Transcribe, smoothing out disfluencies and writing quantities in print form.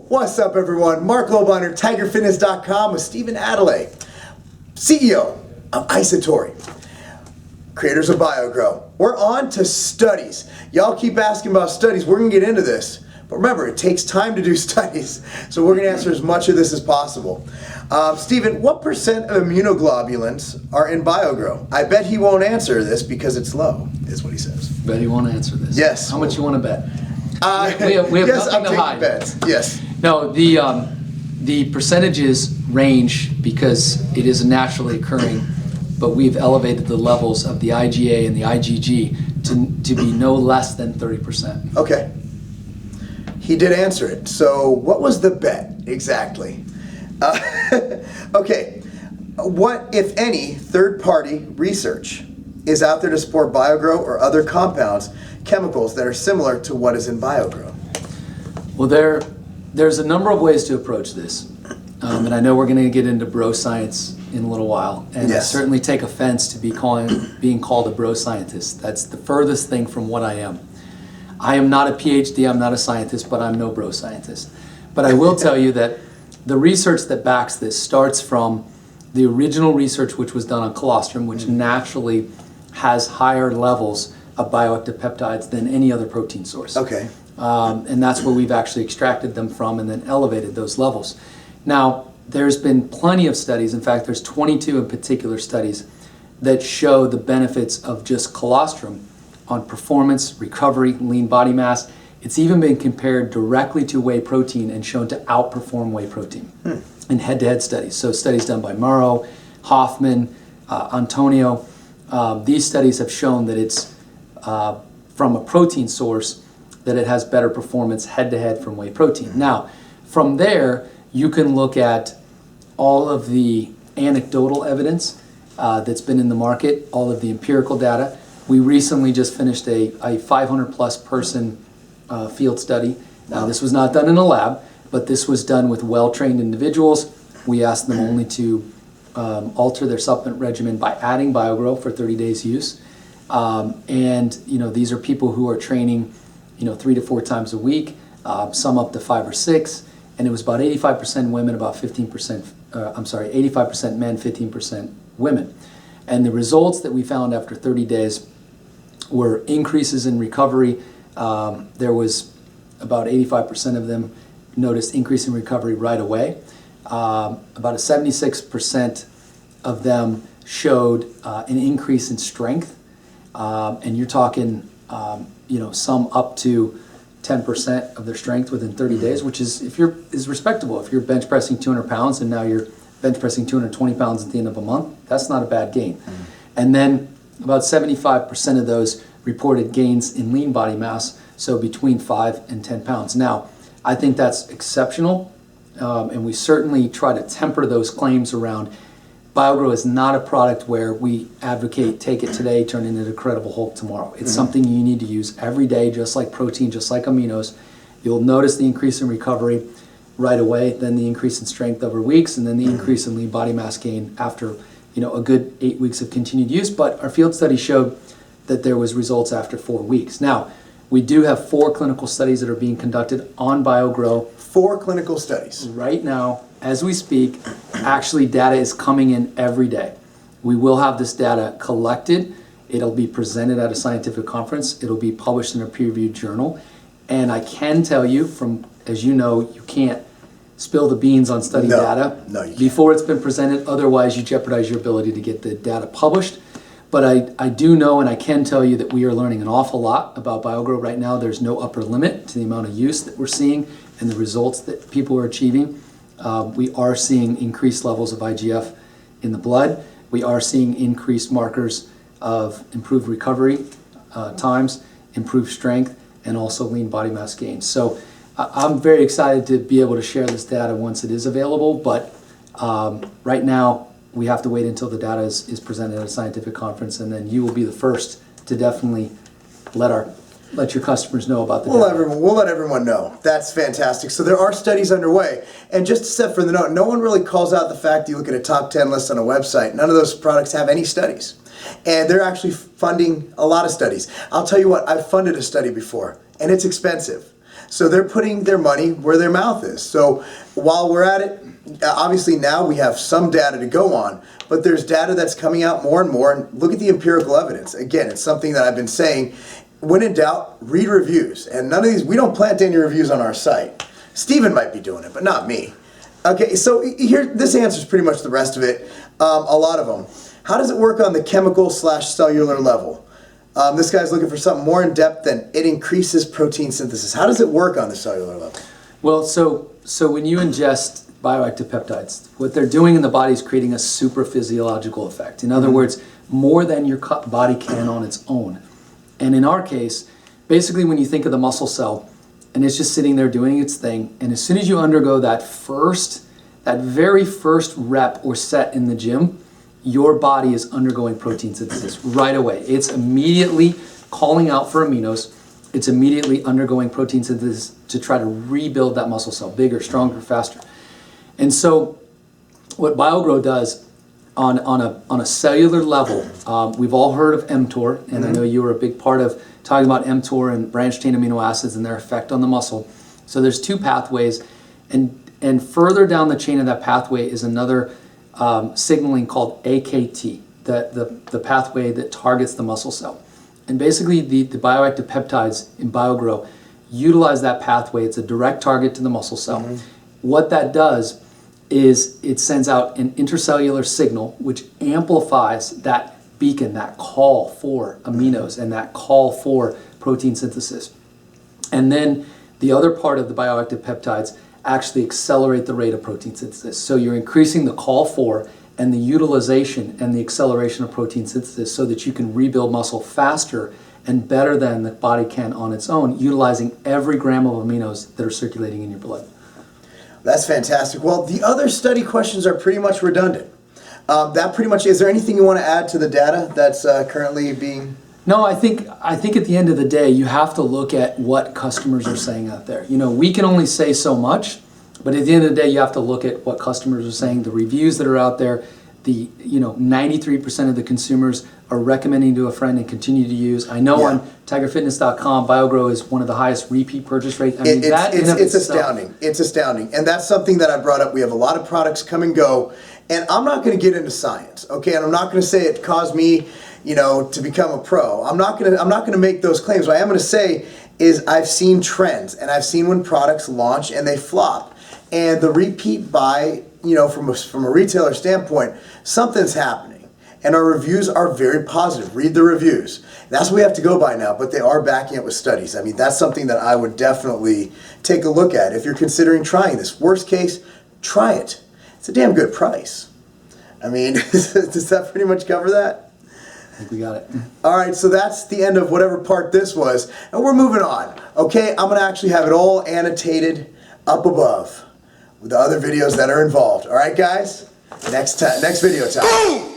What's up, everyone? Marc Lobliner, TigerFitness.com with Stephen Adelaide, CEO of ISatori, creators of Bio-Gro. We're on to studies. Y'all keep asking about studies. We're going to get into this. But remember, it takes time to do studies, so we're going to answer as much of this as possible. Stephen, what % of immunoglobulins are in Bio-Gro? I bet he won't answer this because it's low, is what he says. Bet he won't answer this. Yes. How much you want to bet? We have yes, nothing to hide. Bets. Yes. No, the percentages range because it is naturally occurring, but we've elevated the levels of the IgA and the IgG to be no less than 30%. Okay. He did answer it. So what was the bet exactly? Okay. What, if any, third-party research is out there to support Bio-Gro or other compounds, chemicals that are similar to what is in Bio-Gro? Well, there's a number of ways to approach this. And I know we're going to get into bro science in a little while. And yes. I certainly take offense to being called a bro scientist. That's the furthest thing from what I am. I am not a PhD, I'm not a scientist, but I'm no bro scientist. But I will tell you that the research that backs this starts from the original research which was done on colostrum, which naturally has higher levels of bioactive peptides than any other protein source. Okay. And that's where we've actually extracted them from and then elevated those levels. Now, there's been plenty of studies, in fact there's 22 in particular studies, that show the benefits of just colostrum on performance, recovery, lean body mass. It's even been compared directly to whey protein and shown to outperform whey protein in head-to-head studies. So studies done by Morrow, Hoffman, Antonio. These studies have shown that it's from a protein source that it has better performance head-to-head from whey protein. Now, from there, you can look at all of the anecdotal evidence that's been in the market, all of the empirical data. We recently just finished a 500 plus person field study. Now this was not done in a lab, but this was done with well-trained individuals. We asked them only to alter their supplement regimen by adding Bio-Gro for 30 days use. And these are people who are training 3 to 4 times a week, some up to 5 or 6, and it was about 85% women, about 15%, 85% men, 15% women. And the results that we found after 30 days were increases in recovery. There was about 85% of them noticed increase in recovery right away. About a 76% of them showed an increase in strength. And you're talking, some up to 10% of their strength within 30 days, which is respectable. If you're bench pressing 200 pounds and now you're bench pressing 220 pounds at the end of a month, that's not a bad gain. And then about 75% of those reported gains in lean body mass, so between 5 and 10 pounds. Now, I think that's exceptional, and we certainly try to temper those claims around Bio-Gro is not a product where we advocate take it today, turn it into Incredible Hulk tomorrow. It's something you need to use every day, just like protein, just like aminos. You'll notice the increase in recovery right away, then the increase in strength over weeks, and then the increase in lean body mass gain after a good 8 weeks of continued use. But our field study showed that there was results after 4 weeks. Now, we do have 4 clinical studies that are being conducted on Bio-Gro. 4 clinical studies. Right now, as we speak, actually data is coming in every day. We will have this data collected. It'll be presented at a scientific conference. It'll be published in a peer-reviewed journal. And I can tell you as you know, you can't spill the beans on study data before it's been presented. Otherwise, you jeopardize your ability to get the data published. But I do know and I can tell you that we are learning an awful lot about Bio-Gro right now. There's no upper limit to the amount of use that we're seeing and the results that people are achieving. We are seeing increased levels of IGF in the blood. We are seeing increased markers of improved recovery times, improved strength, and also lean body mass gains. So I'm very excited to be able to share this data once it is available, but right now we have to wait until the data is presented at a scientific conference, and then you will be the first to definitely let your customers know about the data. We'll let everyone know. That's fantastic. So there are studies underway. And just to set for the note, no one really calls out the fact you look at a top 10 list on a website. None of those products have any studies. And they're actually funding a lot of studies. I'll tell you what, I've funded a study before, and it's expensive. So they're putting their money where their mouth is. So while we're at it, obviously now we have some data to go on, but there's data that's coming out more and more. And look at the empirical evidence. Again, it's something that I've been saying. When in doubt, read reviews. And none of these, we don't plant any reviews on our site. Steven might be doing it, but not me. Okay, so here, this answers pretty much the rest of it, a lot of them. How does it work on the chemical/cellular level? This guy's looking for something more in depth than it increases protein synthesis. How does it work on the cellular level? Well, so when you ingest bioactive peptides, what they're doing in the body is creating a supraphysiological effect. In other words, more than your body can on its own. And in our case, basically when you think of the muscle cell, and it's just sitting there doing its thing, and as soon as you undergo that very first rep or set in the gym, your body is undergoing protein synthesis right away. It's immediately calling out for aminos. It's immediately undergoing protein synthesis to try to rebuild that muscle cell, bigger, stronger, faster. And so what Bio-Gro does on a cellular level, we've all heard of mTOR, and I know you were a big part of talking about mTOR and branched chain amino acids and their effect on the muscle. So there's two pathways, and further down the chain of that pathway is another signaling called AKT, the pathway that targets the muscle cell. And basically the bioactive peptides in Bio-Gro utilize that pathway. It's a direct target to the muscle cell. What that does is it sends out an intercellular signal which amplifies that beacon, that call for aminos and that call for protein synthesis. And then the other part of the bioactive peptides actually accelerate the rate of protein synthesis. So you're increasing the call for and the utilization and the acceleration of protein synthesis so that you can rebuild muscle faster and better than the body can on its own, utilizing every gram of aminos that are circulating in your blood. That's fantastic. Well, the other study questions are pretty much redundant. That pretty much, is there anything you want to add to the data that's currently being... No, I think at the end of the day, you have to look at what customers are saying out there. You know, we can only say so much, but at the end of the day, you have to look at what customers are saying, the reviews that are out there. 93% of the consumers are recommending to a friend and continue to use. I know on tigerfitness.com, Bio-Gro is one of the highest repeat purchase rates. I mean, it's astounding. It's astounding. And that's something that I brought up. We have a lot of products come and go, and I'm not going to get into science, okay? And I'm not going to say it caused me, to become a pro. I'm not going to make those claims. What I am going to say is I've seen trends, and I've seen when products launch and they flop. And the repeat buy, from a retailer standpoint, something's happening. And our reviews are very positive. Read the reviews. That's what we have to go by now, but they are backing it with studies. I mees that's something that I would definitely take a look at if you're considering trying this. Worst case, try it. It's a damn good price. Does that pretty much cover that? I think we got it. All right, so that's the end of whatever part this was. And we're moving on. Okay, I'm going to actually have it all annotated up above with the other videos that are involved. All right, guys? Next video time. Boom!